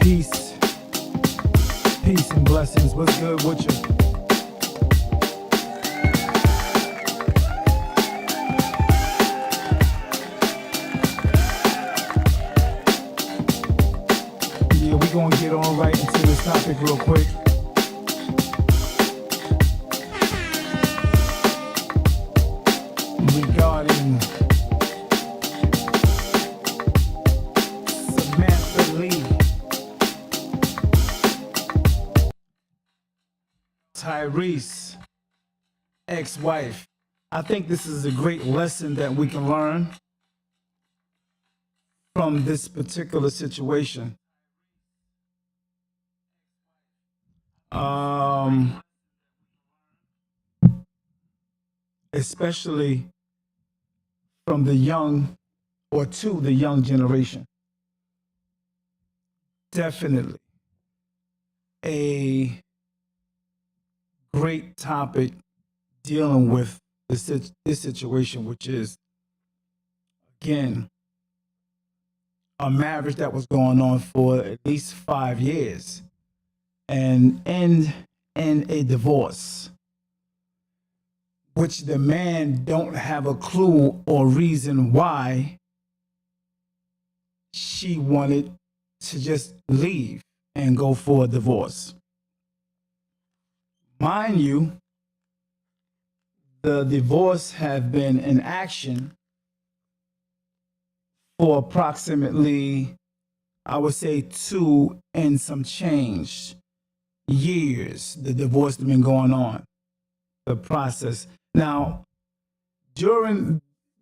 Peace, peace and blessings. What's good with you? Yeah, we gonna get on right into this topic real quick. Regarding Samantha Lee, Tyrese, ex-wife. I think this is a great lesson that we can learn from this particular situation. Especially from the young or to the young generation. Definitely a great topic dealing with this situation, which is, again, a marriage that was going on for at least 5 years and end in a divorce, which the man don't have a clue or reason why she wanted to just leave and go for a divorce. Mind you, the divorce have been in action for approximately, I would say, 2 and some change years. The divorce has been going on, the process. Now, during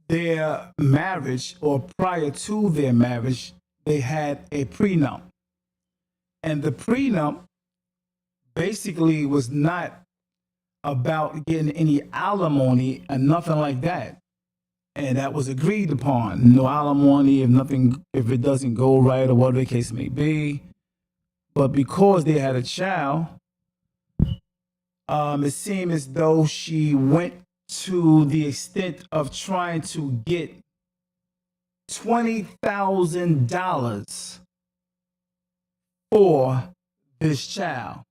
their marriage or prior to their marriage, they had a prenup. And the prenup basically was not about getting any alimony and nothing like that. And that was agreed upon. No alimony if it doesn't go right or whatever the case may be. But because they had a child, it seemed as though she went to the extent of trying to get $20,000 for this child.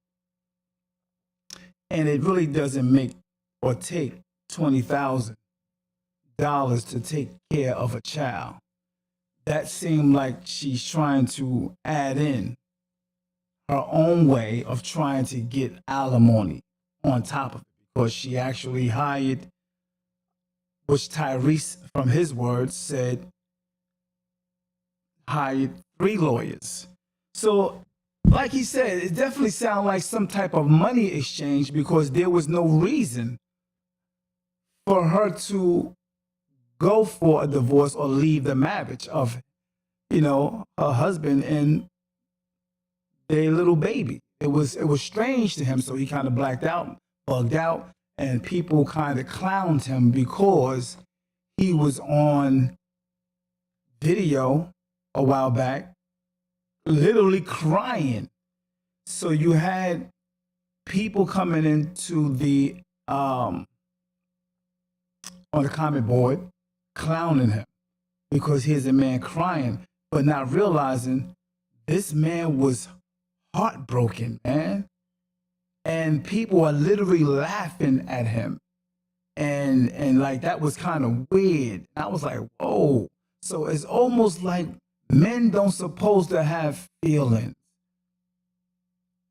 And it really doesn't make or take $20,000 to take care of a child. That seemed like she's trying to add in her own way of trying to get alimony on top of it, because she actually hired, which Tyrese, from his words, said, hired 3 lawyers. So, like he said, it definitely sounded like some type of money exchange, because there was no reason for her to go for a divorce or leave the marriage of, her husband and their little baby. It was strange to him, so he kind of blacked out, bugged out, and people kind of clowned him because he was on video a while back, literally crying. So you had people coming into the on the comment board clowning him because here's a man crying, but not realizing this man was heartbroken, man. And people are literally laughing at him. And like, that was kind of weird. I was like, whoa. So it's almost like men don't supposed to have feelings.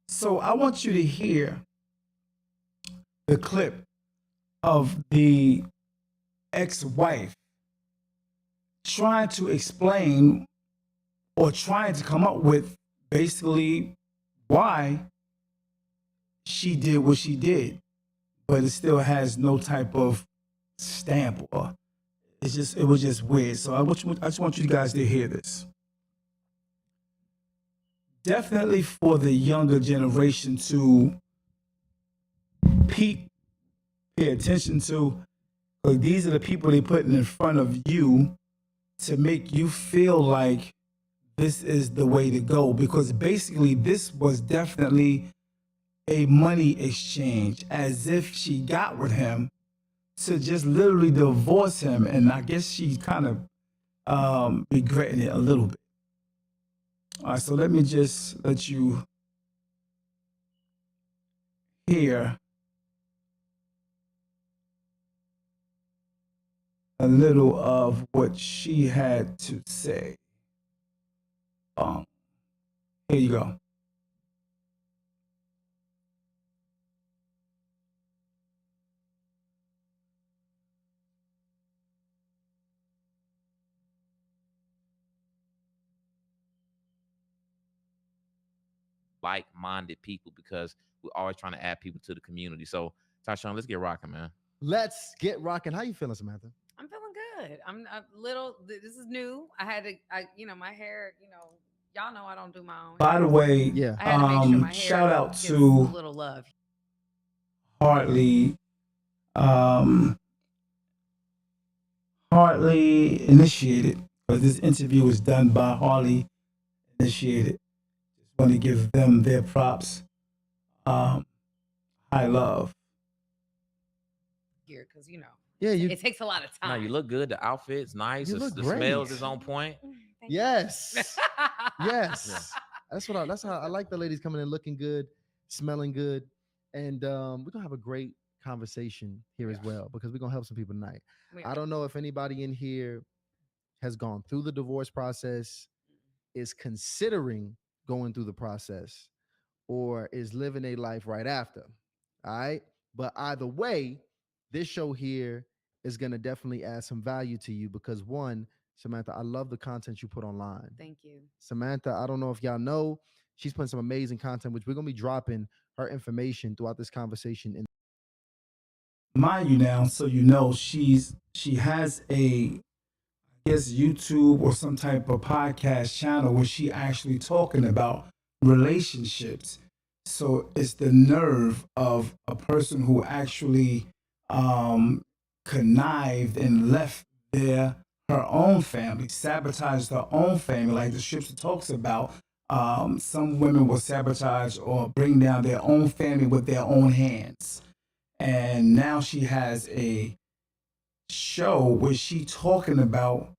So I want you to hear the clip of the ex-wife trying to explain or trying to come up with basically why she did what she did, but it still has no type of stamp, or it was just weird. So I just want you guys to hear this. Definitely for the younger generation to pay attention to, because these are the people they put in front of you to make you feel like this is the way to go, because basically this was definitely a money exchange, as if she got with him to just literally divorce him. And I guess she's kind of regretting it a little bit. All right, so let me just let you hear a little of what she had to say. Um, Here you go. Like-minded people because we're always trying to add people to the community. So, Tyshawn, let's get rocking, man. Let's get rocking. How you feeling, Samantha? I'm feeling good. I'm a little. This is new. I had to. My hair. Y'all know I don't do my own By the hair. way, Yeah. I had to make sure my shout hair out gets a to little love. Hartley, um, Hartley Initiated, because this interview was done by Hartley Initiated. Just want to give them their props. Um, High love. Here, because Yeah, it takes a lot of No, time. you look good. The outfit's nice. You look The great. smells is on point. Thank yes. you. Yes. That's how I like the ladies coming in looking good, smelling good. And we're gonna have a great conversation here as well because we're gonna help some people tonight. I don't know if anybody in here has gone through the divorce process, is considering going through the process, or is living a life right after. All right. But either way, this show here is going to definitely add some value to you because one, Samantha, I love the content you put online. Thank you. Samantha, I don't know if y'all know, she's putting some amazing content, which we're going to be dropping her information throughout this conversation. Mind you now, so you know, she has a, I guess, YouTube or some type of podcast channel where she actually talking about relationships. So it's the nerve of a person who actually um, connived and left their her own family, sabotaged her own family, like the scripture talks about. Some women will sabotage or bring down their own family with their own hands. And now she has a show where she talking about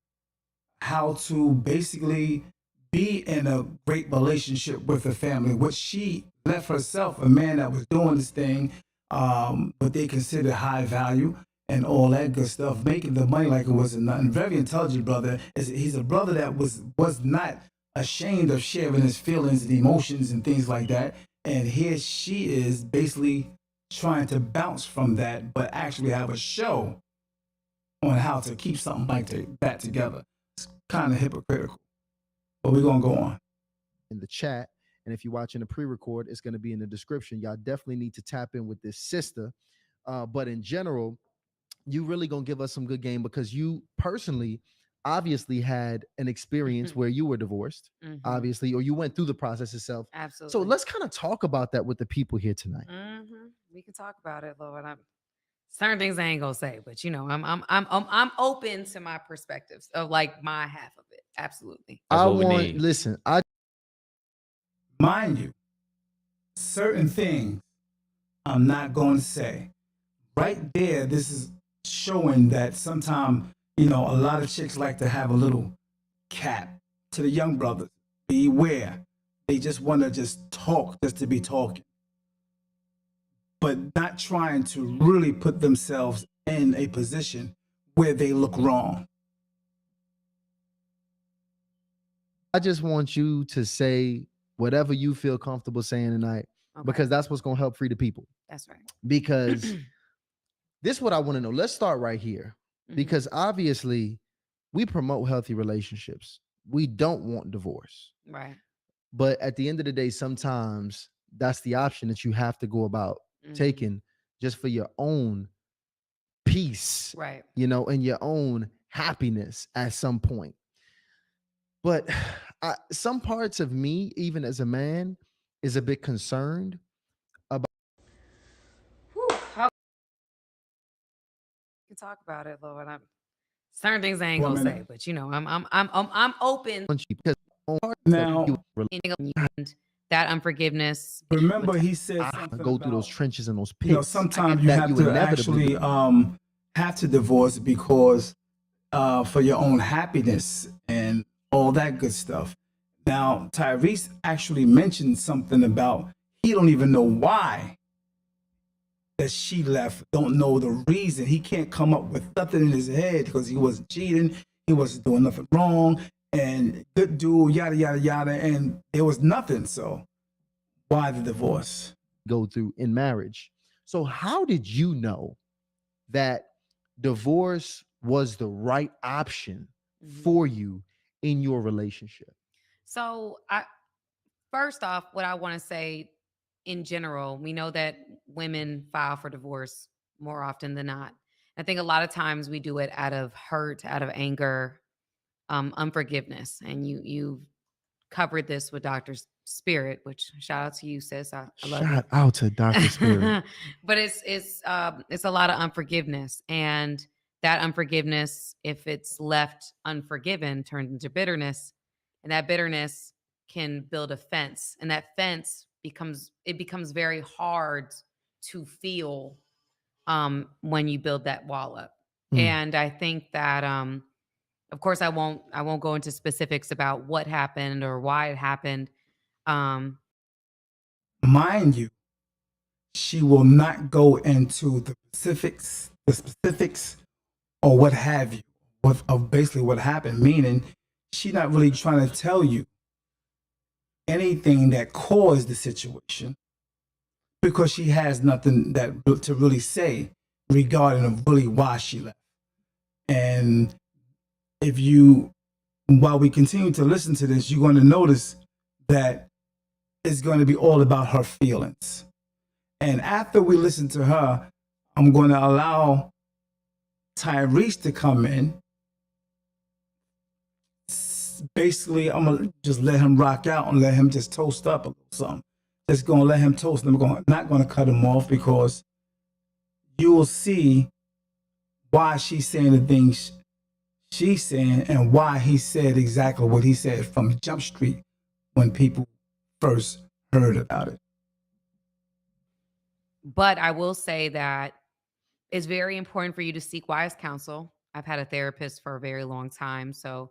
how to basically be in a great relationship with the family, which she left herself, a man that was doing this thing, what they consider high value and all that good stuff, making the money like it wasn't nothing. Very intelligent brother. He's a brother that was not ashamed of sharing his feelings and emotions and things like that. And here she is basically trying to bounce from that, but actually have a show on how to keep something like that together. It's kind of hypocritical, but we're gonna go on. In the chat. And if you're watching the pre-record, it's going to be in the description. Y'all definitely need to tap in with this sister. But in general, you really gonna give us some good game because you personally obviously had an experience where you were divorced, obviously, or you went through the process itself. Absolutely. So let's kind of talk about that with the people here tonight. We can talk about it, Lord. I'm certain things I ain't gonna say, but I'm open to my perspectives of like my half of it. Absolutely. That's I what we want need. listen. Mind you, certain things I'm not going to say. Right there, this is showing that sometimes, a lot of chicks like to have a little cap to the young brothers. Beware. They just want to just talk just to be talking, but not trying to really put themselves in a position where they look wrong. I just want you to say whatever you feel comfortable saying tonight, because that's what's gonna help free the people. That's right. Because this is what I want to know. Let's start right here. Because obviously we promote healthy relationships. We don't want divorce. Right. But at the end of the day, sometimes that's the option that you have to go about taking just for your own peace, Right. And your own happiness at some point. But some parts of me, even as a man, is a bit concerned about. Whew, we can talk about it, Lord. I'm certain things I ain't gonna say, but I'm open. Now, That unforgiveness. remember, he said something go through those trenches and those pits. Sometimes you have to actually have to divorce because for your own happiness and all that good stuff. Now, Tyrese actually mentioned something about he don't even know why that she left, don't know the reason. He can't come up with nothing in his head because he wasn't cheating, he wasn't doing nothing wrong, and good dude, yada, yada, yada, and there was nothing. So why the divorce? Go through in marriage. So how did you know that divorce was the right option for you in your relationship? So first off, what I want to say in general, we know that women file for divorce more often than not. I think a lot of times we do it out of hurt, out of anger, unforgiveness. And you covered this with Dr. Spirit, which shout out to you, sis. I love you. Shout out to Dr. Spirit. But it's a lot of unforgiveness, and that unforgiveness, if it's left unforgiven, turns into bitterness, and that bitterness can build a fence, and that fence becomes very hard to feel when you build that wall up. And I think that of course I won't go into specifics about what happened or why it happened. Mind you, she will not go into the specifics or what have you, of basically what happened, meaning she's not really trying to tell you anything that caused the situation because she has nothing that to really say regarding of really why she left. And if you, while we continue to listen to this, you're going to notice that it's going to be all about her feelings. And after we listen to her, I'm going to allow Tyrese to come in. Basically, I'm going to just let him rock out and let him just toast up a little something. Just going to let him toast. I'm not going to cut him off because you will see why she's saying the things she's saying and why he said exactly what he said from Jump Street when people first heard about it. But I will say that it's very important for you to seek wise counsel. I've had a therapist for a very long time. So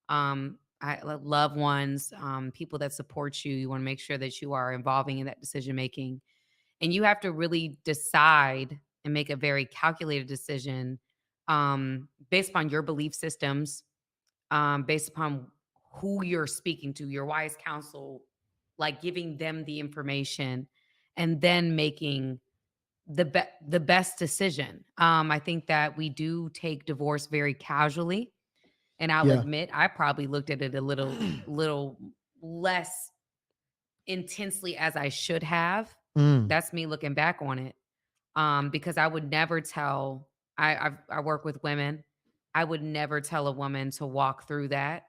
loved ones, people that support you, you want to make sure that you are involving in that decision making. And you have to really decide and make a very calculated decision based upon your belief systems, based upon who you're speaking to, your wise counsel, like giving them the information and then making the best decision. I think that we do take divorce very casually, and I'll admit I probably looked at it a little less intensely as I should have. That's me looking back on it, because I would never tell. I work with women. I would never tell a woman to walk through that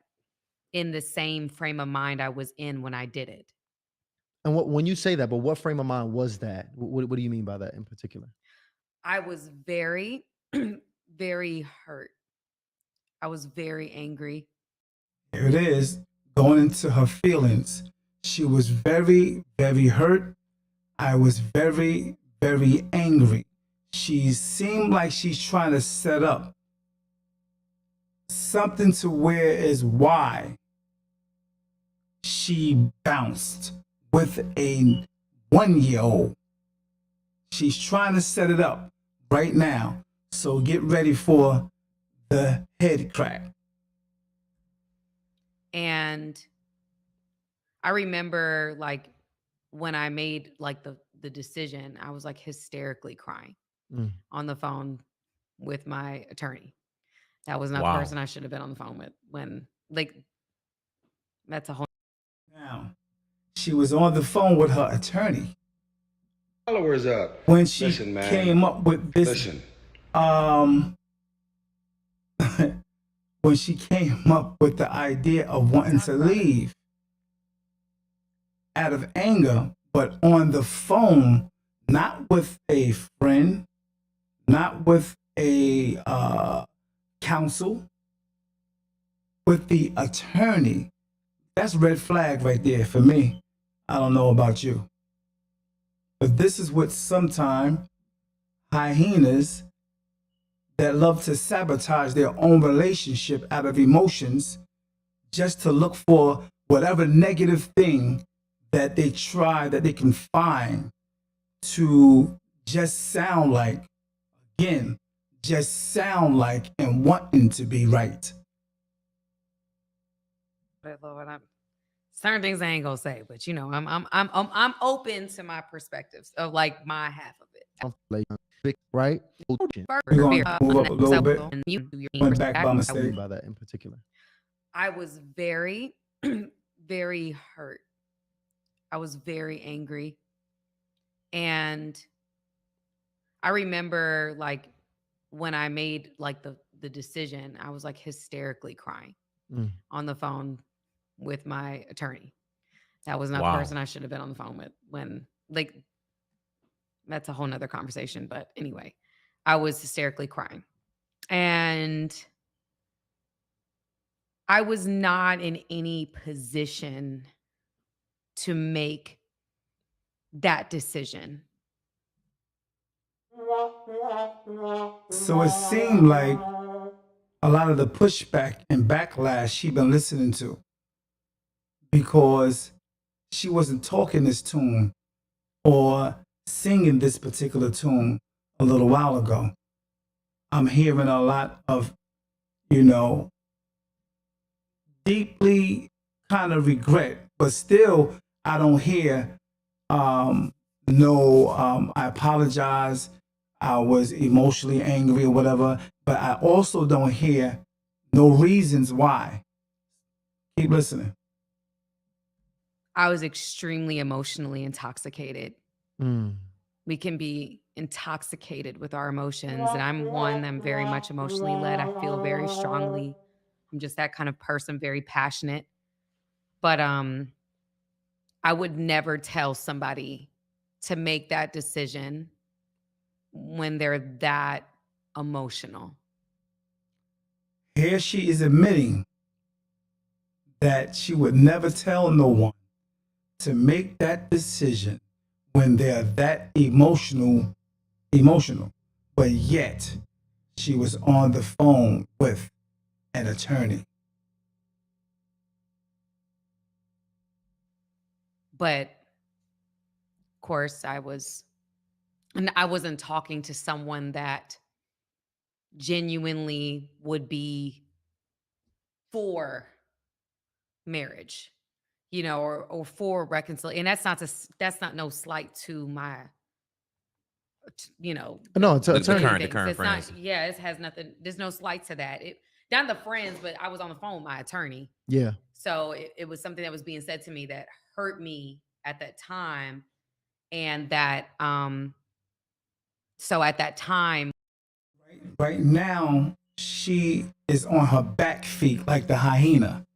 in the same frame of mind I was in when I did it. And when you say that, but what frame of mind was that? What do you mean by that in particular? I was very, very hurt. I was very angry. Here it is, going into her feelings. She was very, very hurt. I was very, very angry. She seemed like she's trying to set up something to where is why she bounced with a 1-year-old. She's trying to set it up right now. So get ready for the head crack. And I remember like when I made like the decision, I was like hysterically crying on the phone with my attorney. That was not the person I should have been on the phone with when like that's a whole. Now, she was on the phone with her attorney. Followers up. When she Listen, man. came up with this, Listen. when she came up with the idea of wanting to leave out of anger, but on the phone, not with a friend, not with a counsel, with the attorney. That's red flag right there for me. I don't know about you. But this is what sometimes hyenas that love to sabotage their own relationship out of emotions just to look for whatever negative thing that they try, that they can find to just sound like, again, just sound like and wanting to be right. But Lord, certain things I ain't gonna say, but you know, I'm open to my perspectives of like my half of it. Right? We're going to move up a little bit. Went back by What do you mistake. mean by that in particular? I was very, very hurt. I was very angry. And I remember like when I made like the decision, I was like hysterically crying on the phone with my attorney. That was not the Wow. person I should have been on the phone with when like that's a whole nother conversation. But anyway, I was hysterically crying. And I was not in any position to make that decision. So it seemed like a lot of the pushback and backlash she'd been listening to, because she wasn't talking this tune or singing this particular tune a little while ago. I'm hearing a lot of, deeply kind of regret, but still I don't hear I apologize, I was emotionally angry or whatever, but I also don't hear no reasons why. Keep listening. I was extremely emotionally intoxicated. We can be intoxicated with our emotions, and I'm very much emotionally led. I feel very strongly. I'm just that kind of person, very passionate. But I would never tell somebody to make that decision when they're that emotional. Here she is admitting that she would never tell no one to make that decision when they're that emotional, but yet she was on the phone with an attorney. But of course, I wasn't talking to someone that genuinely would be for marriage, or for reconciliation. And that's not no slight to my, No, it's The attorney. current It's friends. not. Yeah, it has nothing. There's no slight to that. It not the friends, but I was on the phone with my attorney. Yeah. So it was something that was being said to me that hurt me at that time, and that so at that time. Right now, she is on her back feet like the hyena,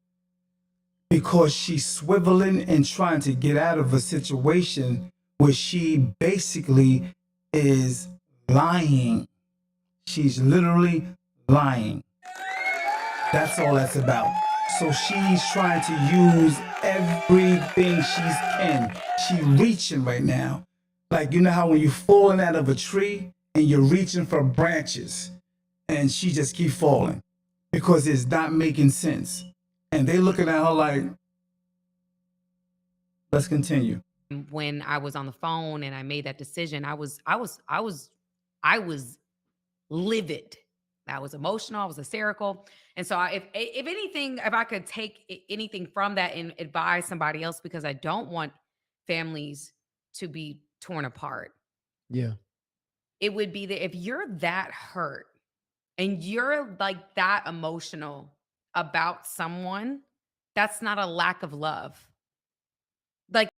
because she's swiveling and trying to get out of a situation where she basically is lying. She's literally lying. That's all that's about. So she's trying to use everything she can. She's reaching right now. Like, you know how when you're falling out of a tree and you're reaching for branches and she just keep falling because it's not making sense. And they looking at her like, let's continue. When I was on the phone and I made that decision, I was livid. I was emotional. I was hysterical. And so if anything, if I could take anything from that and advise somebody else, because I don't want families to be torn apart. Yeah. It would be that if you're that hurt and you're like that emotional about someone, that's not a lack of love. Like,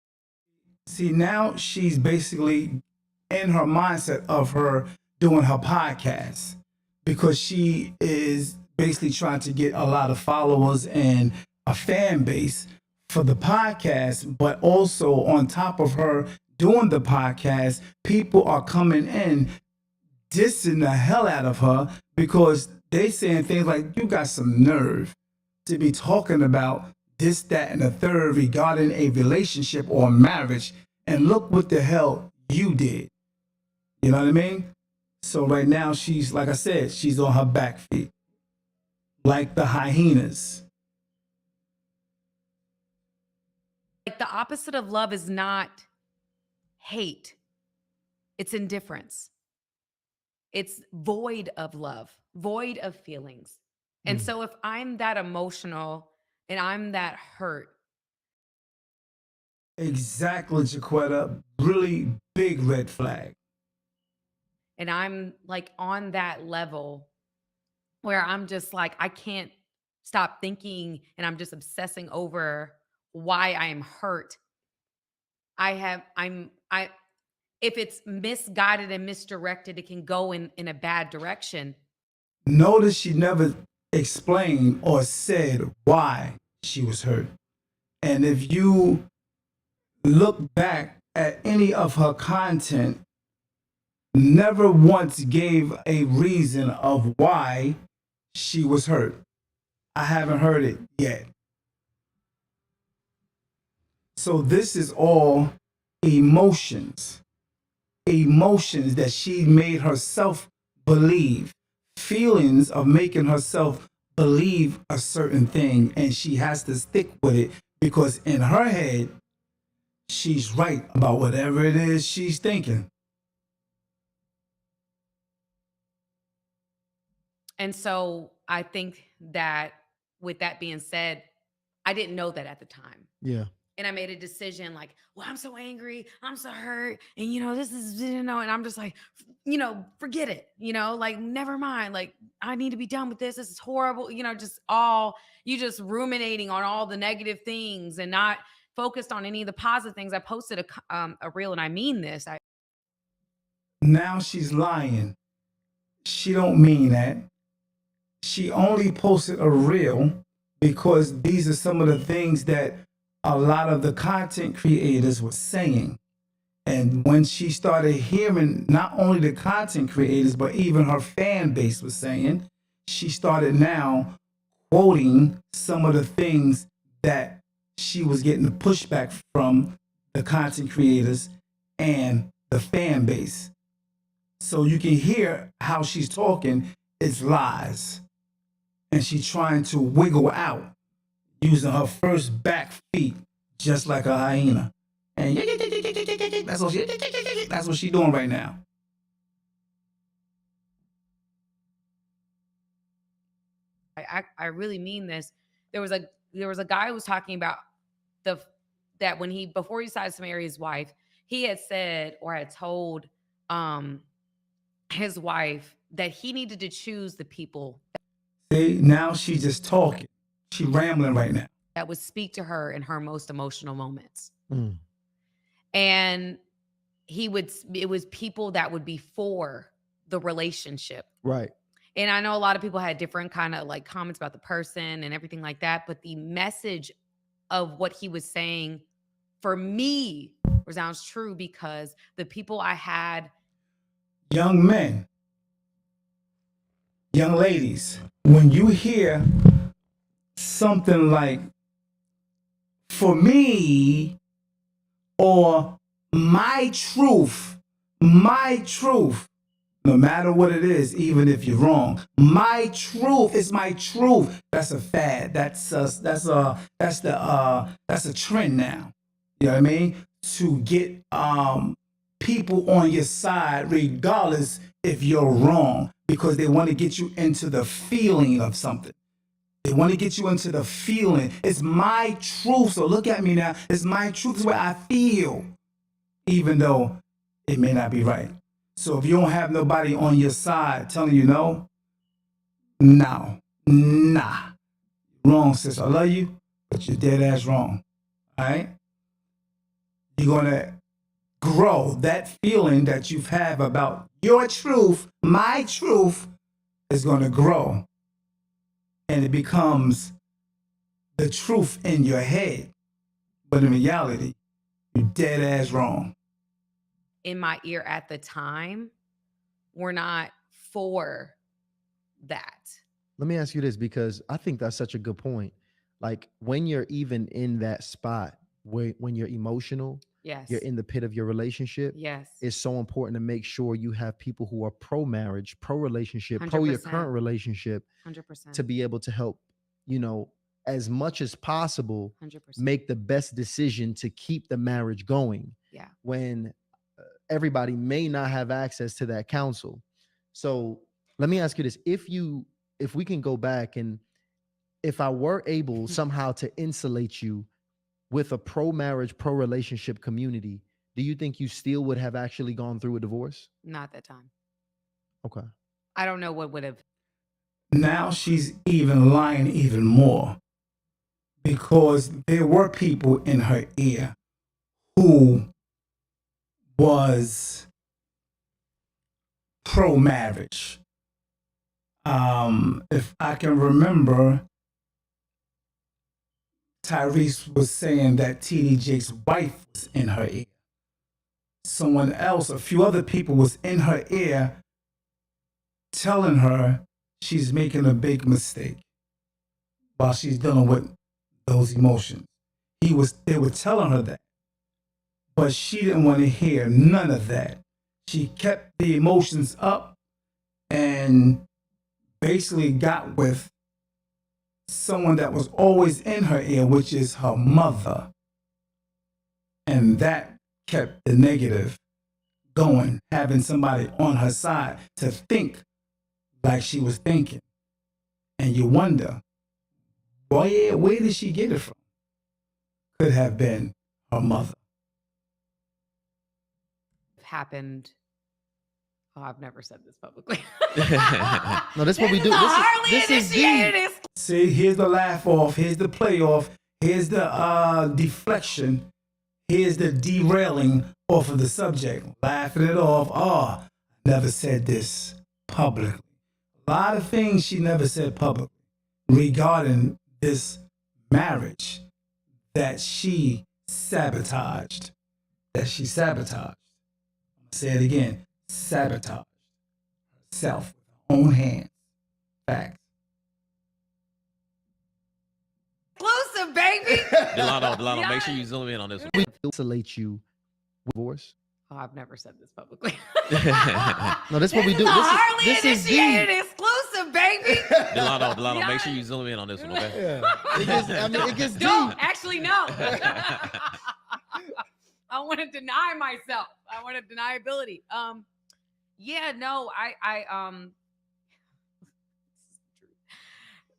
see, now she's basically in her mindset of her doing her podcast, because she is basically trying to get a lot of followers and a fan base for the podcast. But also on top of her doing the podcast, people are coming in dissing the hell out of her because they saying things like, you got some nerve to be talking about this, that, and the third regarding a relationship or marriage, and look what the hell you did. You know what I mean? So right now she's, like I said, she's on her back feet like the hyenas. Like the opposite of love is not hate, it's indifference. It's void of love, void of feelings. And Mm. so if I'm that emotional and I'm that hurt, Exactly, Jaquetta. Really big red flag. and I'm like on that level where I'm just like, I can't stop thinking and I'm just obsessing over why I am hurt. I if it's misguided and misdirected, it can go in a bad direction. Notice she never explained or said why she was hurt. And if you look back at any of her content, never once gave a reason of why she was hurt. I haven't heard it yet. So this is all emotions, emotions that she made herself believe, feelings of making herself believe a certain thing, and she has to stick with it because in her head, she's right about whatever it is she's thinking. And so I think that with that being said, I didn't know that at the time. Yeah. And I made a decision like, well, I'm so angry, I'm so hurt, and this is, and I'm just like, forget it, like, never mind, like, I need to be done with this. This is horrible, just all you just ruminating on all the negative things and not focused on any of the positive things. I posted a reel, and I mean this. Now she's lying. She don't mean that. She only posted a reel because these are some of the things that a lot of the content creators were saying. And when she started hearing not only the content creators, but even her fan base was saying, she started now quoting some of the things that she was getting the pushback from the content creators and the fan base. So you can hear how she's talking, it's lies. And she's trying to wiggle out using her first back feet just like a hyena. And that's what she's doing right now. I really mean this. There was a guy who was talking about that when before he decided to marry his wife, he had said or had told his wife that he needed to choose the people See, now she's just talking. She's rambling right now. that would speak to her in her most emotional moments. Mm. And it was people that would be for the relationship. Right. And I know a lot of people had different kind of like comments about the person and everything like that, but the message of what he was saying for me resounds true because the people I had. Young men, young ladies, when you hear something like, for me, or my truth, no matter what it is, even if you're wrong, my truth is my truth. That's a fad. That's a trend now. You know what I mean? To get people on your side, regardless if you're wrong, because they want to get you into the feeling of something. They want to get you into the feeling. It's my truth. So look at me now. It's my truth. It's what I feel, even though it may not be right. So if you don't have nobody on your side telling you no, nah. Wrong, sis. I love you, but you're dead ass wrong. All right? You're going to grow that feeling that you've had about your truth, my truth, is going to grow. And it becomes the truth in your head. But in reality, you're dead ass wrong. In my ear at the time were not for that. Let me ask you this, because I think that's such a good point. Like when you're even in that spot where when you're emotional, Yes. you're in the pit of your relationship. Yes. It's so important to make sure you have people who are pro marriage, pro relationship, pro your 100%. current relationship 100%. to be able to help, as much as possible, 100%. make the best decision to keep the marriage going. Yeah. When everybody may not have access to that counsel. So let me ask you this: if we can go back, and if I were able somehow to insulate you with a pro-marriage, pro-relationship community, do you think you still would have actually gone through a divorce? Not at that time. Okay. I don't know what would have. Now she's even lying even more because there were people in her ear who was pro-marriage. If I can remember, Tyrese was saying that TD Jake's wife was in her ear. Someone else, a few other people was in her ear telling her she's making a big mistake while she's dealing with those emotions. They were telling her that, but she didn't want to hear none of that. She kept the emotions up and basically got with someone that was always in her ear, which is her mother. And that kept the negative going, having somebody on her side to think like she was thinking. And you wonder, where did she get it from? Could have been her mother. Happened. Oh, I've never said this publicly. No, that's what we do. This is deep. See, here's the laugh off, here's the play off, here's the deflection, here's the derailing off of the subject, laughing it off. Oh, never said this publicly. A lot of things she never said publicly regarding this marriage that she sabotaged. Say it again, sabotaged herself with her own hands. Facts. Exclusive, baby. Delano, make sure you zoom in on this one. We insulate you with divorce. Oh, I've never said this publicly. No, that's what we do. This is deep. Exclusive, baby. Delano, make sure you zoom in on this one, okay? Yeah. It gets deep. No, actually, no. I want to deny myself. I want to deniability. Yeah, no,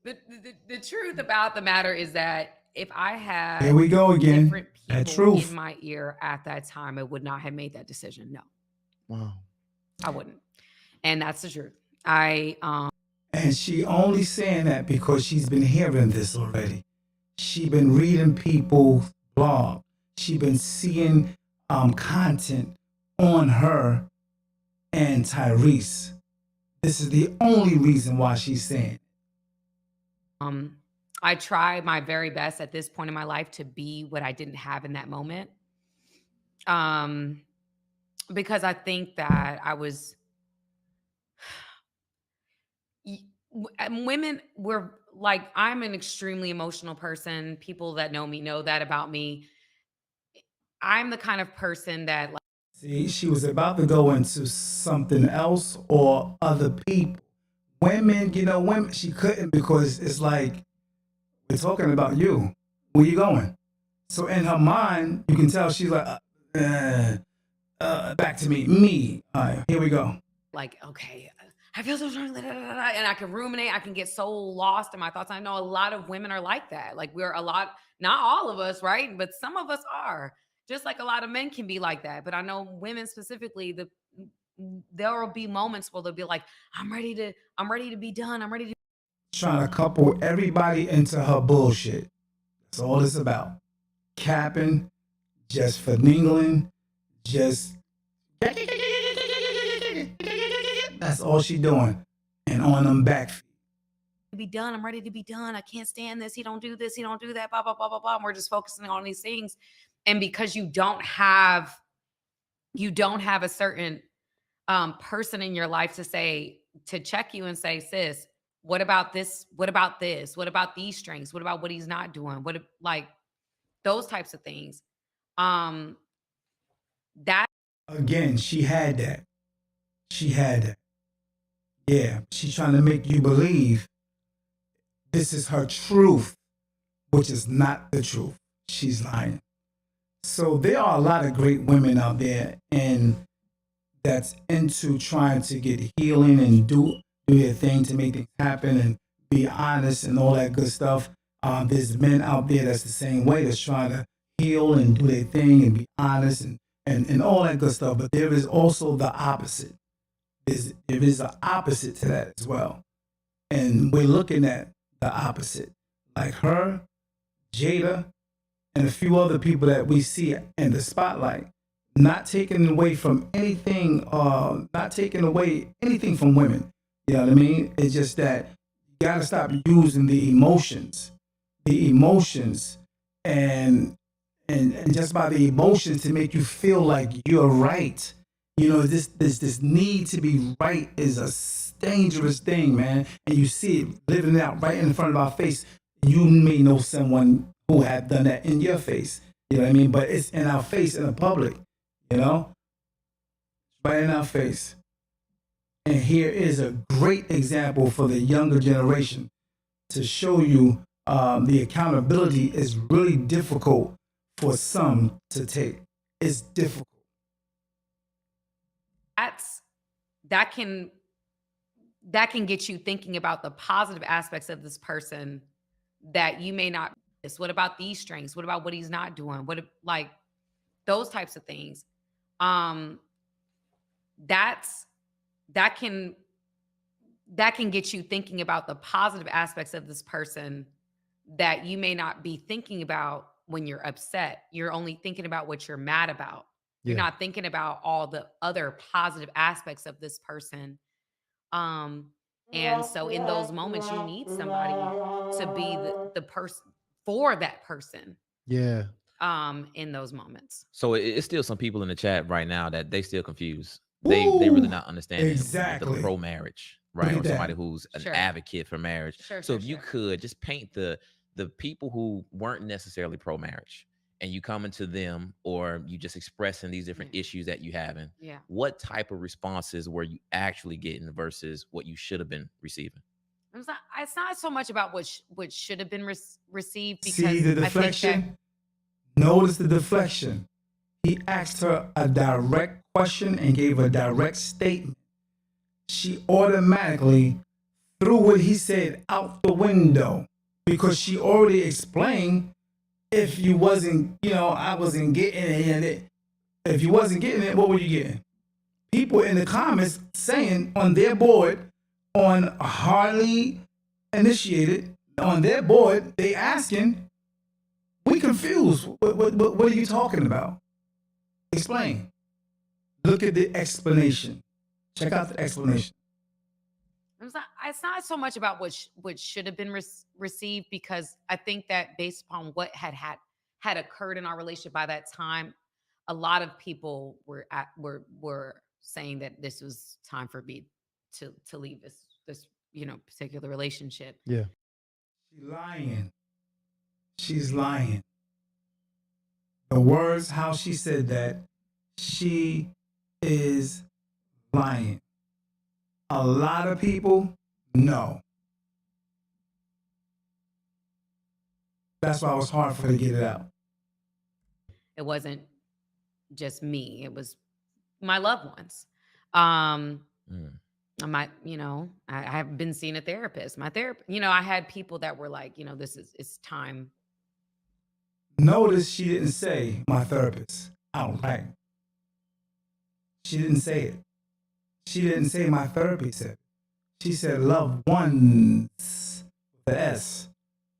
the truth about the matter is that if I had Here we go again. different That people truth. in my ear at that time, I would not have made that decision. No, Wow. I wouldn't. And that's the truth. And she only saying that because she's been hearing this already. She been reading people's blog. She been seeing content on her and Tyrese. This is the only reason why she's saying. I try my very best at this point in my life to be what I didn't have in that moment. Because I think that I was women were like, I'm an extremely emotional person. People that know me know that about me. I'm the kind of person that See, she was about to go into something else or other people. Women, she couldn't because it's like, we're talking about you. Where you going? So in her mind, you can tell she's like, back to me. All right, here we go. like, okay, I feel so strong, and I can ruminate. I can get so lost in my thoughts. I know a lot of women are like that. Like we're a lot, not all of us, right? But some of us are. Just like a lot of men can be like that. But I know women specifically, there will be moments where they'll be like, I'm ready to be done. I'm ready to. Trying to couple everybody into her bullshit. That's all it's about. Capping, just finagling, just. That's all she doing. And on them back feet. Be done. I'm ready to be done. I can't stand this. He don't do this. He don't do that. Blah, blah, blah, blah, blah. And we're just focusing on these things. And because you don't have a certain person in your life to check you and say, sis, what about this? What about this? What about these strengths? What about what he's not doing? What, like those types of things. That Again, she had that. Yeah, she's trying to make you believe this is her truth. which is not the truth. She's lying. So there are a lot of great women out there and that's into trying to get healing and do their thing to make things happen and be honest and all that good stuff. There's men out there that's the same way, that's trying to heal and do their thing and be honest and all that good stuff. But there is also the opposite. There is an opposite to that as well. And we're looking at the opposite. Like her, Jada, and a few other people that we see in the spotlight, not taking away from anything, not taking away anything from women. You know what I mean? It's just that you gotta stop using the emotions, and just by the emotions to make you feel like you're right. You know, this need to be right is a dangerous thing, man. And you see it living out right in front of our face. You may know someone who had done that in your face. You know what I mean? But it's in our face in the public. You know, right in our face. And here is a great example for the younger generation to show you the accountability is really difficult for some to take. It's difficult. That can get you thinking about the positive aspects of this person that you may not. What about these strengths? What about what he's not doing? What, like, those types of things. That can get you thinking about the positive aspects of this person that you may not be thinking about when you're upset. You're only thinking about what you're mad about. You're not thinking about all the other positive aspects of this person. And so in those moments, you need somebody to be the person for that person. Yeah. In those moments. So it's still some people in the chat right now that they still confused. They really not understanding exactly. the pro marriage, right? Or somebody who's an advocate for marriage. So if you could just paint the people who weren't necessarily pro marriage, and you coming to them, or you just expressing these different issues that you having. Yeah. What type of responses were you actually getting versus what you should have been receiving? It's not so much about what should have been received. Because see the deflection. Notice the deflection. He asked her a direct question and gave a direct statement. She automatically threw what he said out the window because she already explained if you wasn't, I wasn't getting it. If you wasn't getting it, what were you getting? People in the comments saying on their board, on Harley Initiated, on their board, they asking, we confused. What are you talking about? Explain. Look at the explanation. Check out the explanation. It's not so much about what should have been received, because I think that based upon what had occurred in our relationship by that time, a lot of people were saying that this was time for me to leave this particular relationship. Yeah. She's lying. The words, how she said that, she is lying. A lot of people, no. That's why it was hard for her to get it out. It wasn't just me. It was my loved ones. I have been seeing a therapist. My therapist, I had people that were like, it's time. Notice she didn't say my therapist outright. She didn't say it. She didn't say my therapy said it. She said loved ones with the S.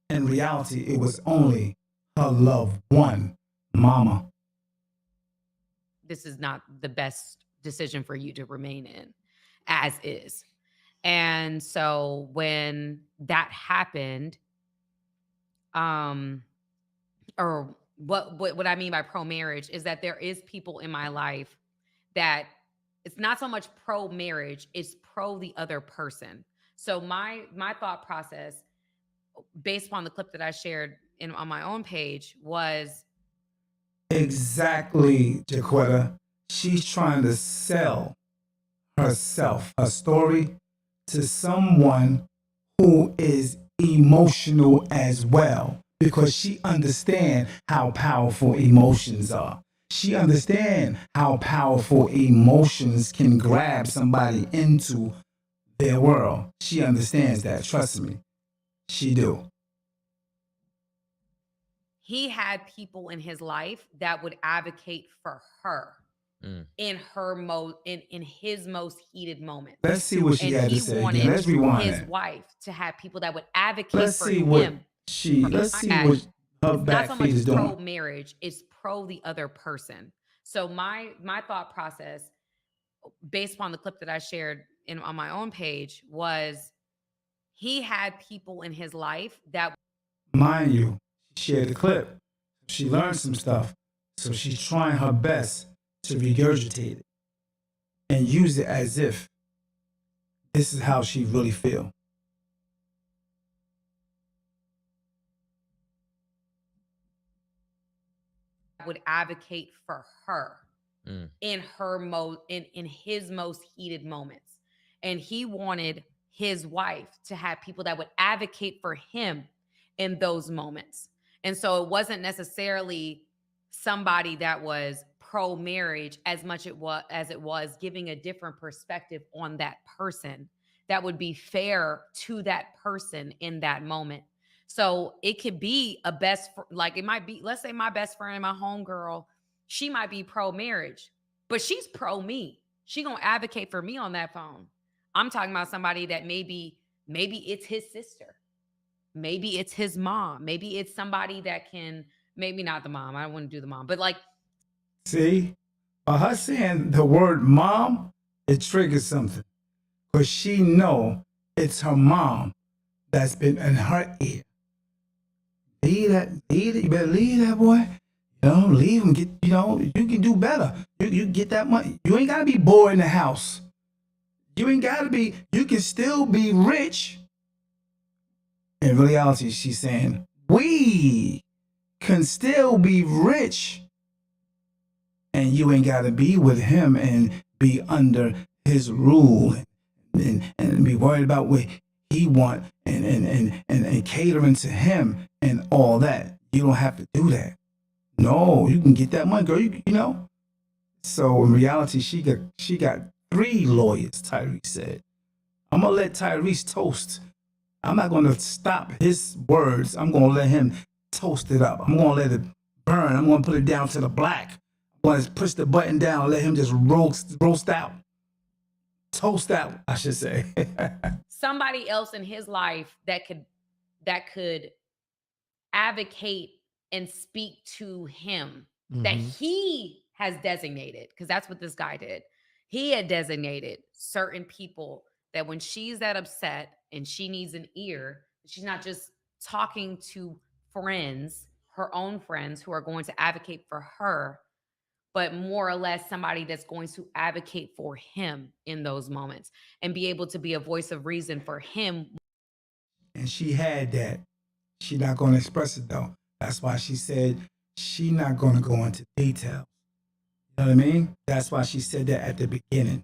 In reality, it was only her loved one, mama. This is not the best decision for you to remain in, as is. And so when that happened, or what I mean by pro-marriage is that there is people in my life that it's not so much pro-marriage, it's pro the other person. So my thought process, based upon the clip that I shared on my own page, was exactly, Jaquetta. She's trying to sell herself, a story, to someone who is emotional as well. because she understands how powerful emotions are. She understands how powerful emotions can grab somebody into their world. She understands that. Trust me. She do. He had people in his life that would advocate for her in his most heated moments. Let's see what she had to say. Wanted Let's rewind his that. wife to have people that would advocate Let's for see him. what let's see what her back not so feet much is doing. pro marriage, it's pro the other person. So my thought process, based upon the clip that I shared on my own page, was he had people in his life that, mind you, she shared the clip. She learned some stuff. So she's trying her best to regurgitate it and use it as if this is how she really feels. would advocate for her in his most heated moments. And he wanted his wife to have people that would advocate for him in those moments. And so it wasn't necessarily somebody that was pro marriage as much as it was giving a different perspective on that person that would be fair to that person in that moment. So it could be like it might be, let's say my best friend, my homegirl, she might be pro marriage, but she's pro me. She gonna advocate for me on that phone. I'm talking about somebody that maybe it's his sister. Maybe it's his mom. Maybe it's somebody that can, maybe not the mom. I wouldn't do the mom, but like. See, by her saying the word mom, it triggers something. Because she know it's her mom that's been in her ear. Leave it. You better leave that boy. Leave him. You can do better. You get that money. You ain't gotta be bored in the house. You ain't gotta be. You can still be rich. In reality, she's saying we can still be rich, and you ain't gotta be with him and be under his rule and be worried about what he want and catering to him and all that. You don't have to do that. No, you can get that money, girl. You know. So in reality, she got 3 lawyers. Tyrese said, "I'm gonna let Tyrese toast. I'm not gonna stop his words. I'm gonna let him toast it up. I'm gonna let it burn. I'm gonna put it down to the black. I'm gonna push the button down. Let him just roast out, toast out. I should say." Somebody else in his life that could advocate and speak to him, that he has designated, because that's what this guy did. He had designated certain people that when she's that upset and she needs an ear, she's not just talking to friends, her own friends who are going to advocate for her, but more or less somebody that's going to advocate for him in those moments and be able to be a voice of reason for him. And she had that. She's not going to express it though. That's why she said she's not going to go into detail. You know what I mean? That's why she said that at the beginning.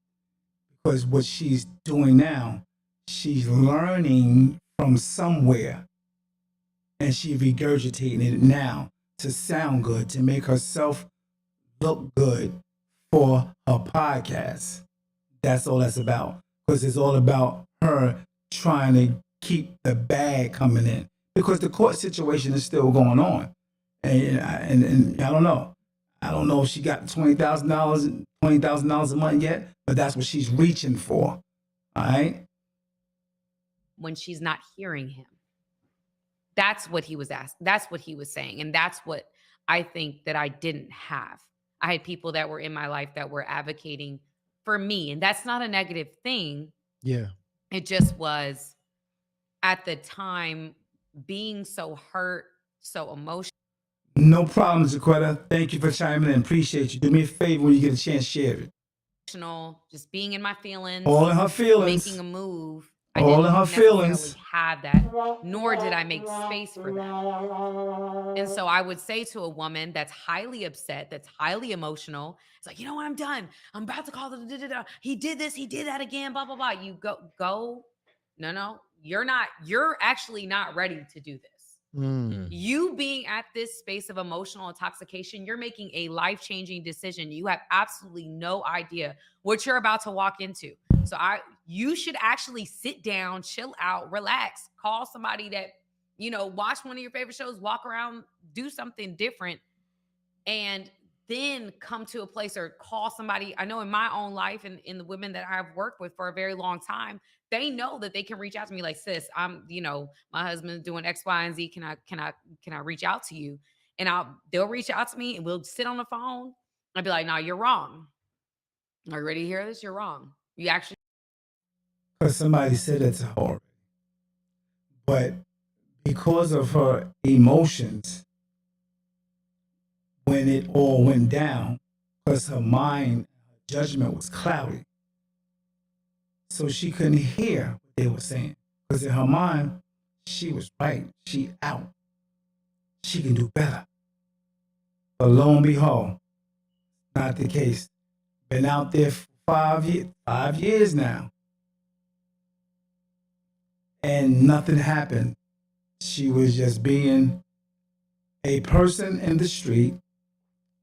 Because what she's doing now, she's learning from somewhere and she's regurgitating it now to sound good, to make herself look good for her podcast. That's all that's about. Because it's all about her trying to keep the bag coming in. Because the court situation is still going on. And I don't know. I don't know if she got $20,000 a month yet, but that's what she's reaching for. All right? When she's not hearing him. That's what he was asking. That's what he was saying. And that's what I think that I didn't have. I had people that were in my life that were advocating for me. And that's not a negative thing. Yeah. It just was at the time being so hurt, so emotional. No problem, Jaquetta. Thank you for chiming in. Appreciate you. Do me a favor when you get a chance, share it. Just being in my feelings. All in her feelings. Making a move. All in her feelings. Have that, nor did I make space for that. And so I would say to a woman that's highly upset, that's highly emotional, it's like, you know what, I'm done. I'm about to call the he did this, he did that again, blah, blah, blah. You go. No, you're actually not ready to do this. You being at this space of emotional intoxication, you're making a life-changing decision. You have absolutely no idea what you're about to walk into. So you should actually sit down, chill out, relax, call somebody that, watch one of your favorite shows, walk around, do something different, and then come to a place or call somebody. I know in my own life and in the women that I've worked with for a very long time, they know that they can reach out to me like, sis, my husband's doing X, Y, and Z. Can I reach out to you? And they'll reach out to me and we'll sit on the phone. I'll be like, no, you're wrong. Are you ready to hear this? You're wrong. You actually. Because somebody said it to her. But because of her emotions, when it all went down, because her mind, judgment was cloudy. So she couldn't hear what they were saying. Because in her mind, she was right. She out. She can do better. But lo and behold, not the case. Been out there for 5 years now. And nothing happened. She was just being a person in the street,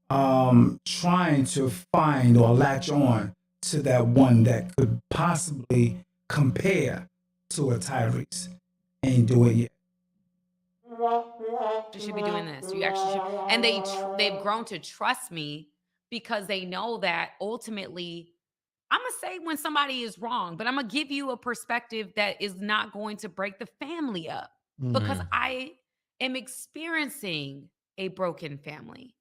trying to find or latch on to that one that could possibly compare to a Tyrese. Ain't do it yet. You should be doing this. You actually should. And they've grown to trust me because they know that ultimately I'm going to say when somebody is wrong, but I'm going to give you a perspective that is not going to break the family up because I am experiencing a broken family.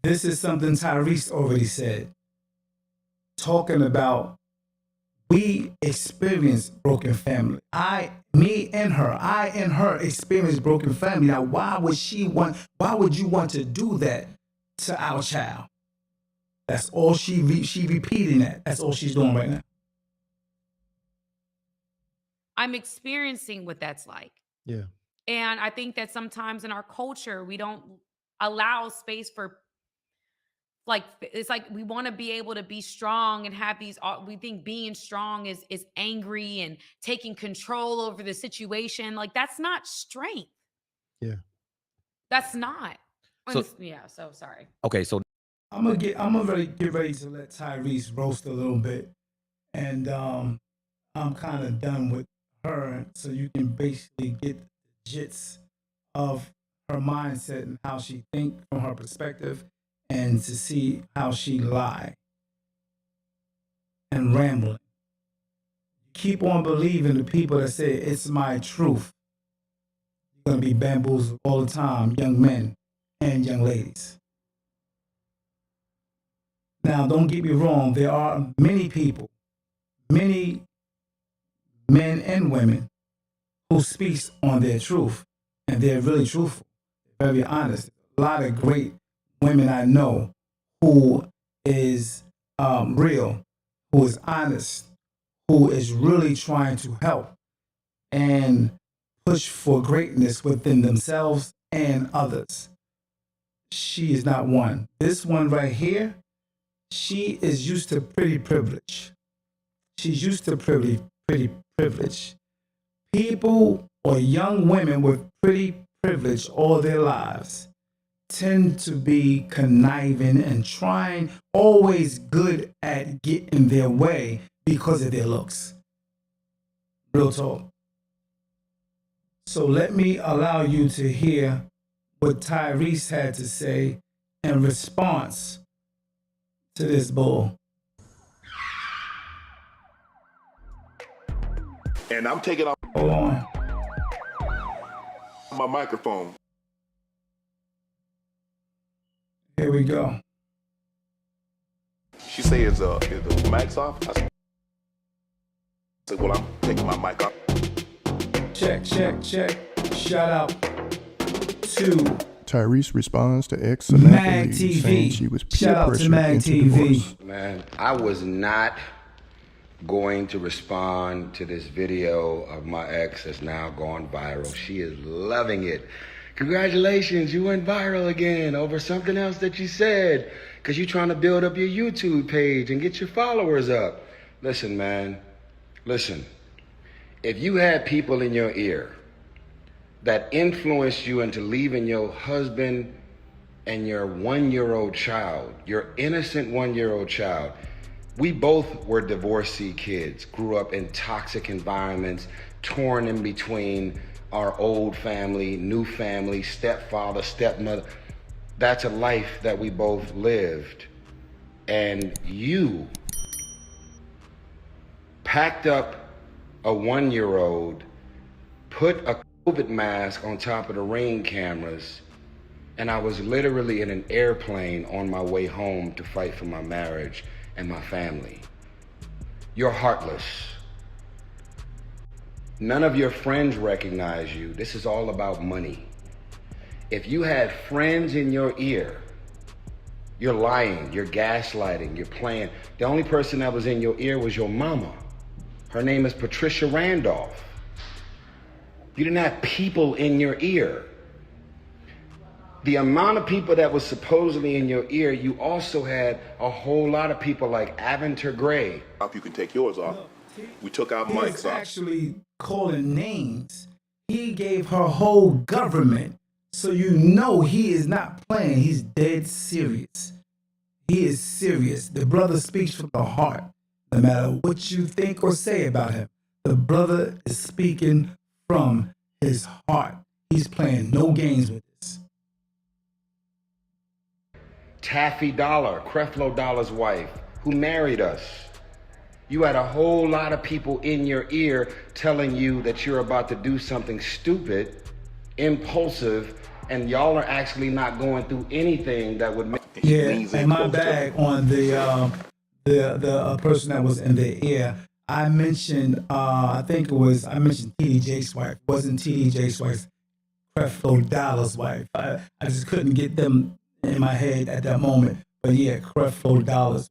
This is something Tyrese already said. Talking about we experience broken family. I and her experience broken family. Now, why would you want to do that to our child? That's all she repeating that. That's all she's doing right now. I'm experiencing what that's like. Yeah. And I think that sometimes in our culture, we don't allow space for, it's like we want to be able to be strong and have these, we think being strong is angry and taking control over the situation. Like that's not strength. Yeah. That's not. So sorry. Okay, so I'm gonna get ready to let Tyrese roast a little bit. And I'm kind of done with her, so you can basically get the gist of her mindset and how she think from her perspective, and to see how she lie and rambling. Keep on believing the people that say it's my truth. You're gonna be bamboozled all the time, young men and young ladies. Now, don't get me wrong. There are many people, many men and women who speaks on their truth, and they're really truthful, very honest. A lot of great women I know who is real, who is honest, who is really trying to help and push for greatness within themselves and others. She is not one. This one right here, she is used to pretty privilege. She's used to pretty privilege. People or young women with pretty privilege all their lives tend to be conniving and trying, always good at getting their way because of their looks. Real talk. So let me allow you to hear what Tyrese had to say in response to this bull. And I'm taking off Hold on. my microphone. Here we go. She say, is the mic's off? I said, well, I'm taking my mic off. Check. Shout out to Tyrese responds to ex Mag Samantha Lee, TV. saying she was peer Shout out to pressured Mag into TV. divorce. Man, I was not going to respond to this video of my ex that's now gone viral. She is loving it. Congratulations, you went viral again over something else that you said because you're trying to build up your YouTube page and get your followers up. Listen, man, listen. If you had people in your ear that influenced you into leaving your husband and your 1-year-old child, your innocent 1-year-old child. We both were divorcee kids, grew up in toxic environments, torn in between our old family, new family, stepfather, stepmother. That's a life that we both lived. And you packed up a 1-year-old, put a COVID mask on top of the Ring cameras, and I was literally in an airplane on my way home to fight for my marriage and my family. You're heartless. None of your friends recognize you. This is all about money. If you had friends in your ear, you're lying, you're gaslighting, you're playing. The only person that was in your ear was your mama. Her name is Patricia Randolph. You didn't have people in your ear. The amount of people that was supposedly in your ear, you also had a whole lot of people like Aventer Gray. You can take yours off. We took our mics He's off. actually calling names. He gave her whole government. So you know he is not playing. He's dead serious. He is serious. The brother speaks from the heart. No matter what you think or say about him, the brother is speaking from his heart. He's playing no games with this. Taffy Dollar, Creflo Dollar's wife, who married us. You had a whole lot of people in your ear telling you that you're about to do something stupid, impulsive, and y'all are actually not going through anything that would make. Yeah, and my bag on the person that was in the ear. I mentioned, I mentioned T.D. Jake's wife. It wasn't T.D. Jake's wife, Creflo Dollar's wife. I just couldn't get them in my head at that moment. But yeah, Creflo Dollar's wife.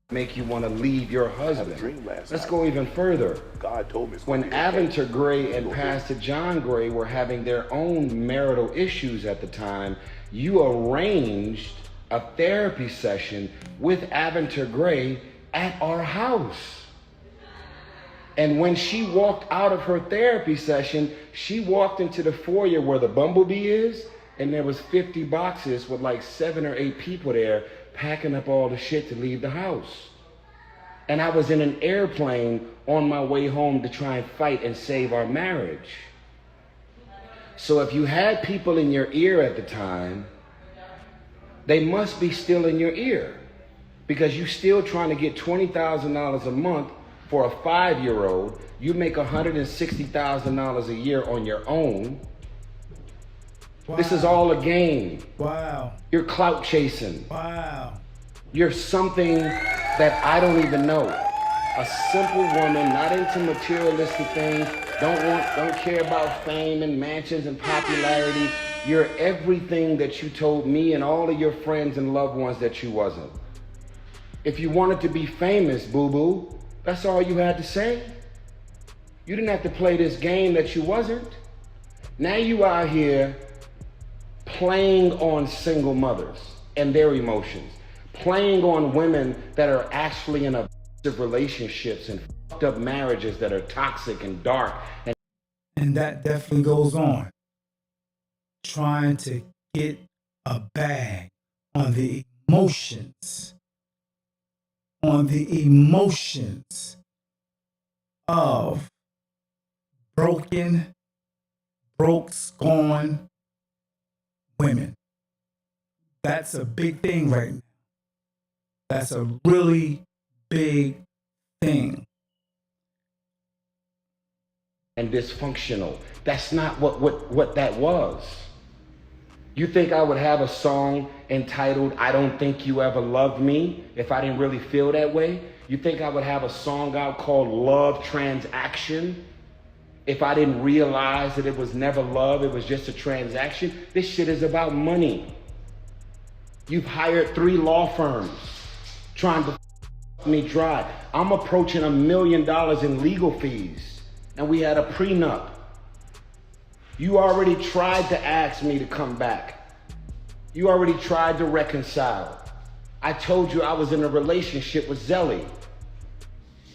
Make you want to leave your husband. Let's go even further. God told me. When Aventer Gray and Pastor John Gray were having their own marital issues at the time, you arranged a therapy session with Aventer Gray at our house. And when she walked out of her therapy session, she walked into the foyer where the Bumblebee is, and there was 50 boxes with like 7 or 8 people there packing up all the shit to leave the house. And I was in an airplane on my way home to try and fight and save our marriage. So if you had people in your ear at the time, they must be still in your ear, because you're still trying to get $20,000 a month for a 5-year-old. You make $160,000 a year on your own. Wow. This is all a game. Wow. You're clout chasing. Wow. You're something that I don't even know. A simple woman, not into materialistic things, don't care about fame and mansions and popularity. You're everything that you told me and all of your friends and loved ones that you wasn't. If you wanted to be famous, boo-boo, that's all you had to say. You didn't have to play this game that you wasn't. Now you out here playing on single mothers and their emotions, playing on women that are actually in abusive relationships and fucked up marriages that are toxic and dark. And that definitely goes on. Trying to get a bag on the emotions. On the emotions of broke, scorned women. That's a big thing right now. That's a really big thing. And dysfunctional. That's not what that was. You think I would have a song entitled "I Don't Think You Ever Loved Me" if I didn't really feel that way? You think I would have a song out called "Love Transaction" if I didn't realize that it was never love, it was just a transaction? This shit is about money. You've hired 3 law firms trying to me dry. I'm approaching $1 million in legal fees, and we had a prenup. You already tried to ask me to come back. You already tried to reconcile. I told you I was in a relationship with Zelly.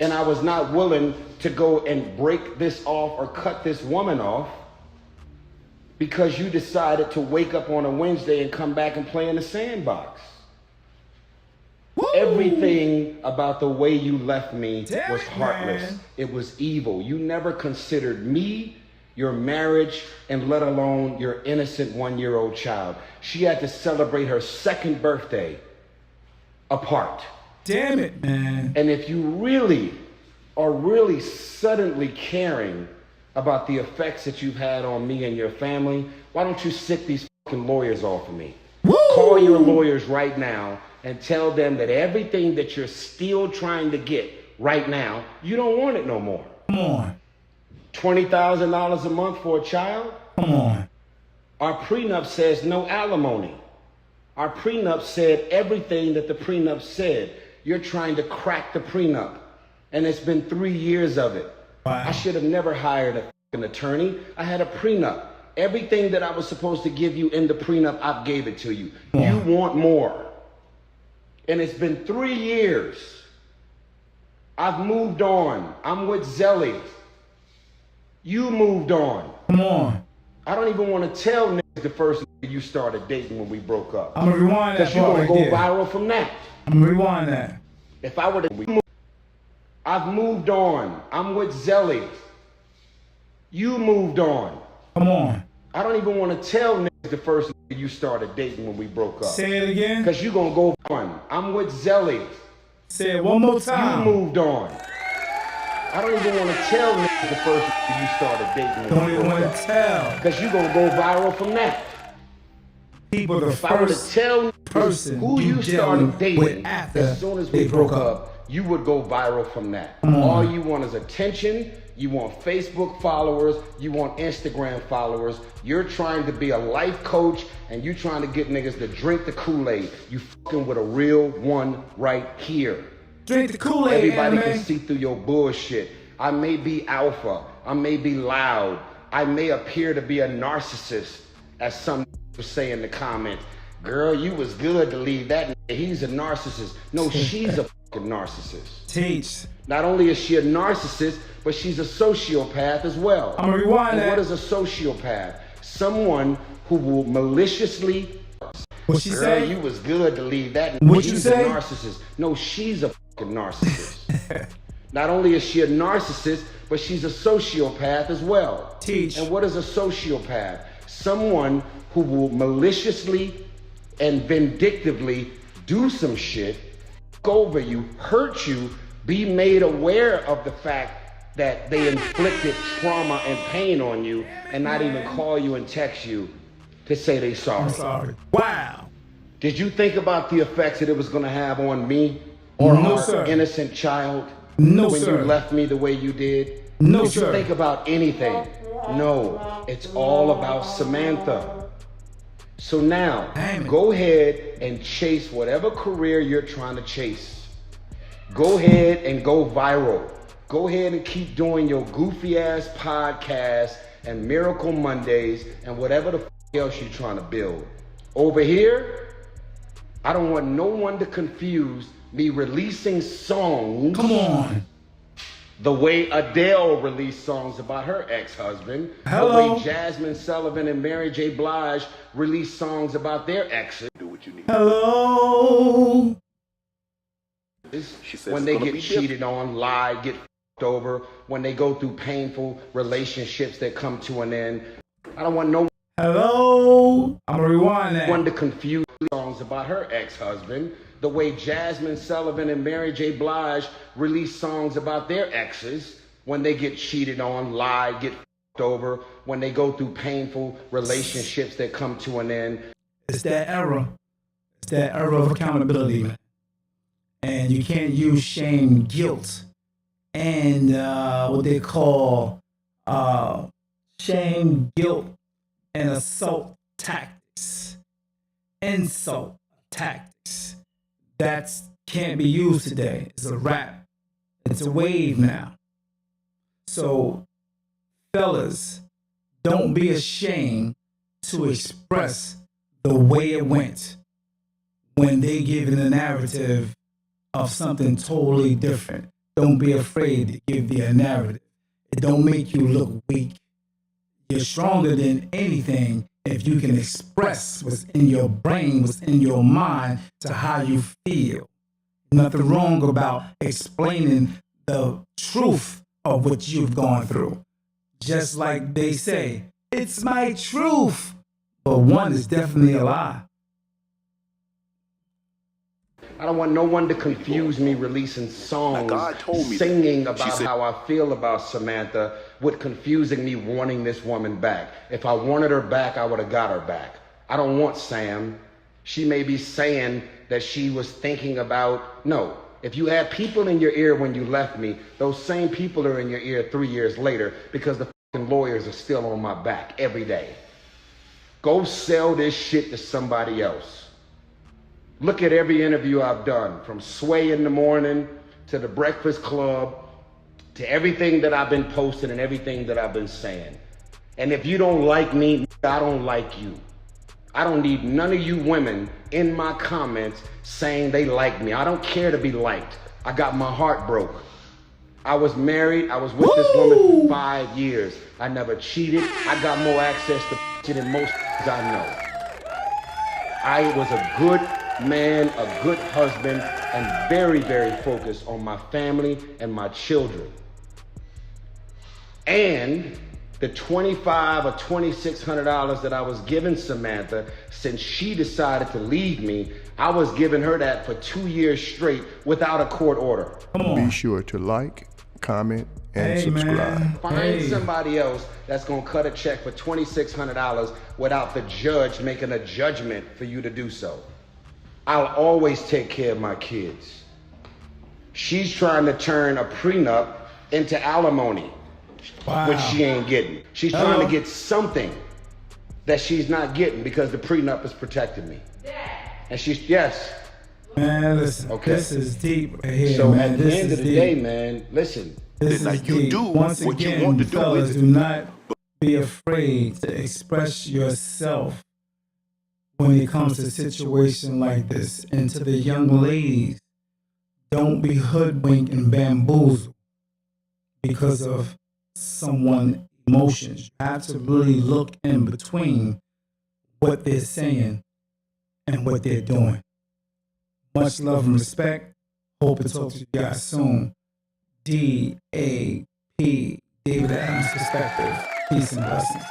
and I was not willing to go and break this off or cut this woman off because you decided to wake up on a Wednesday and come back and play in the sandbox. Woo! Everything about the way you left me was heartless. Man. It was evil. You never considered me, your marriage, and let alone your innocent 1-year-old child. She had to celebrate her 2nd birthday apart. Damn it, man. And if you really are really suddenly caring about the effects that you've had on me and your family, why don't you sick these fucking lawyers off of me? Woo! Call your lawyers right now and tell them that everything that you're still trying to get right now, you don't want it no more. Come on. $20,000 a month for a child? Come on. Our prenup says no alimony. Our prenup said everything that the prenup said. You're trying to crack the prenup. And it's been 3 years of it. Wow. I should have never hired an attorney. I had a prenup. Everything that I was supposed to give you in the prenup, I gave it to you. You want more. And it's been 3 years. I've moved on. I'm with Zelly. You moved on. Come on. I don't even want to tell niggas the first nigga you started dating when we broke up. I'm going to rewind that. Because you're going to go viral from that. I'm going to rewind that. If I were to... I've moved on. I'm with Zelly. You moved on. Come on. I don't even want to tell niggas the first nigga you started dating when we broke up. Say it again. Because you're going to go on. I'm with Zelly. Say it one more time. You moved on. I don't even want to tell niggas the first nigga you started dating when we broke up. Don't even want to tell. Because you're going to go viral from that. People, the if I were to tell person who you started dating after as soon as we broke up, you would go viral from that. All you want is attention. You want Facebook followers. You want Instagram followers. You're trying to be a life coach and you trying to get niggas to drink the Kool-Aid. You fucking with a real one right here. Drink the Kool-Aid, everybody can see through your bullshit. I may be alpha. I may be loud. I may appear to be a narcissist, as some say in the comments. Girl, you was good to leave that nigga. He's a narcissist. No, she's a fucking narcissist. Teach. Not only is she a narcissist, but she's a sociopath as well. I'm gonna rewind that. What is a sociopath? Someone who will maliciously... What she say? Girl, you was good to leave that nigga. What you He's say? A narcissist. No, she's a fucking narcissist. Not only is she a narcissist, but she's a sociopath as well. Teach. And what is a sociopath? Someone who will maliciously and vindictively do some shit, over you, hurt you, be made aware of the fact that they inflicted trauma and pain on you, and not even call you and text you to say they sorry. I'm sorry. Wow. Did you think about the effects that it was going to have on me or our innocent child when you left me the way you did? No, Did you think about anything? No. It's all about Samantha. So now, go ahead and chase whatever career you're trying to chase. Go ahead and go viral. Go ahead and keep doing your goofy ass podcast and Miracle Mondays and whatever the else you're trying to build. Over here, I don't want no one to confuse me releasing songs. Come on. The way Adele released songs about her ex-husband. Hello. The way Jasmine Sullivan and Mary J. Blige released songs about their exes. Do what you need. Hello. She says when they get cheated on, lie, get f***ed over, when they go through painful relationships that come to an end. I don't want no Hello. I'm gonna rewind that. one to confuse songs about her ex-husband. The way Jasmine Sullivan and Mary J. Blige release songs about their exes when they get cheated on, lie, get f***ed over, when they go through painful relationships that come to an end. It's that era. It's that era of accountability, man. And you can't use shame, guilt, and what they call shame, guilt, and assault tactics. Insult tactics. That can't be used today. It's a rap. It's a wave now. So, fellas, don't be ashamed to express the way it went when they give you the narrative of something totally different. Don't be afraid to give their narrative. It don't make you look weak. You're stronger than anything if you can express what's in your brain, what's in your mind to how you feel. Nothing wrong about explaining the truth of what you've gone through. Just like they say, it's my truth. But one is definitely a lie. I don't want no one to confuse me releasing songs, singing about how I feel about Samantha with confusing me wanting this woman back. If I wanted her back, I would have got her back. I don't want Sam. She may be saying that she was thinking about, no. If you had people in your ear when you left me, those same people are in your ear 3 years later because the fucking lawyers are still on my back every day. Go sell this shit to somebody else. Look at every interview I've done, from Sway in the Morning to the Breakfast Club to everything that I've been posting and everything that I've been saying. And if you don't like me, I don't like you. I don't need none of you women in my comments saying they like me. I don't care to be liked. I got my heart broke. I was married. I was with this woman for 5 years. I never cheated. I got more access to than most I know. I was a good man, a good husband, and very, very focused on my family and my children. And the $2,500 or $2,600 that I was giving Samantha, since she decided to leave me, I was giving her that for 2 years straight without a court order. Be sure to like, comment, and subscribe. Find somebody else that's gonna cut a check for $2,600 without the judge making a judgment for you to do so. I'll always take care of my kids. She's trying to turn a prenup into alimony, which she ain't getting. She's trying to get something that she's not getting because the prenup is protecting me. And she's, yes. Man, listen, this is deep right here, so man. at the end of the day, man, listen. This is deep. Once again, fellas, do not be afraid to express yourself when it comes to a situation like this. And to the young ladies, don't be hoodwinked and bamboozled because of someone's emotions. You have to really look in between what they're saying and what they're doing. Much love and respect. Hope to talk to you guys soon. D.A.P. David Adams Perspective. Peace and blessings.